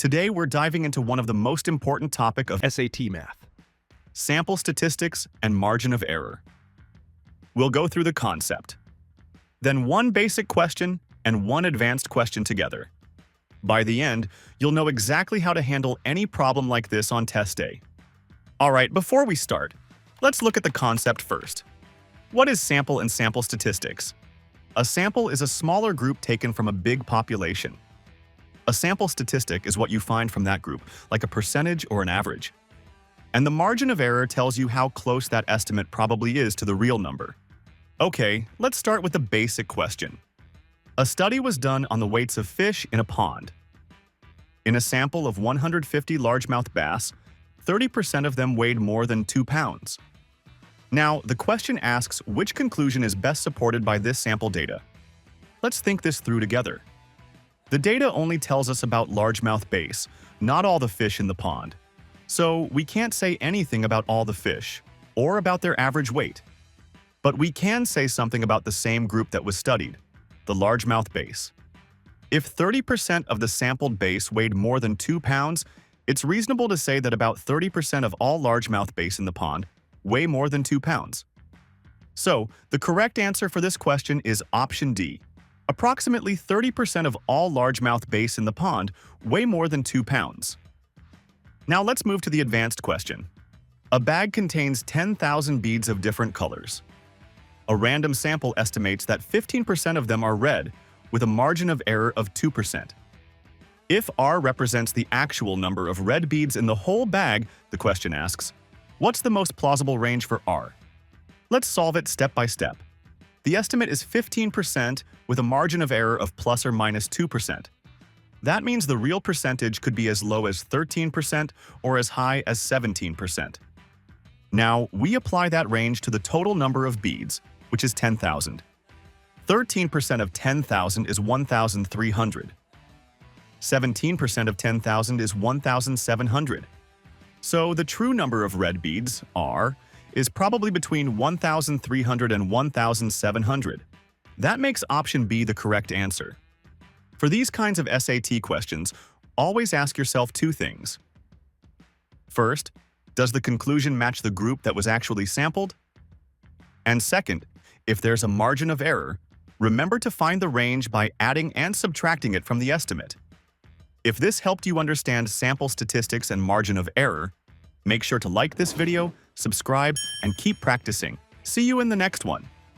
Today, we're diving into one of the most important topics of SAT math. sample statistics and margin of error. We'll go through the concept, then one basic question and one advanced question together. By the end, you'll know exactly how to handle any problem like this on test day. Alright, before we start, let's look at the concept first. What is sample and sample statistics? A sample is a smaller group taken from a big population. A sample statistic is what you find from that group, like a percentage or an average. And the margin of error tells you how close that estimate probably is to the real number. Okay, let's start with the basic question. A study was done on the weights of fish in a pond. In a sample of 150 largemouth bass, 30% of them weighed more than 2 pounds. Now, the question asks which conclusion is best supported by this sample data. Let's think this through together. The data only tells us about largemouth bass, not all the fish in the pond. So we can't say anything about all the fish, or about their average weight. But we can say something about the same group that was studied, the largemouth bass. If 30% of the sampled bass weighed more than 2 pounds, it's reasonable to say that about 30% of all largemouth bass in the pond weigh more than 2 pounds. So, the correct answer for this question is option D. Approximately 30% of all largemouth bass in the pond weigh more than 2 pounds. Now let's move to the advanced question. A bag contains 10,000 beads of different colors. A random sample estimates that 15% of them are red, with a margin of error of 2%. If R represents the actual number of red beads in the whole bag, the question asks, what's the most plausible range for R? Let's solve it step by step. The estimate is 15% with a margin of error of plus or minus 2%. That means the real percentage could be as low as 13% or as high as 17%. Now, we apply that range to the total number of beads, which is 10,000. 13% of 10,000 is 1,300. 17% of 10,000 is 1,700. So the true number of red beads, R, is probably between 1,300 and 1,700. That makes option B the correct answer. For these kinds of SAT questions, always ask yourself two things. First, does the conclusion match the group that was actually sampled? And second, if there's a margin of error, remember to find the range by adding and subtracting it from the estimate. If this helped you understand sample statistics and margin of error, make sure to like this video, subscribe, and keep practicing. See you in the next one.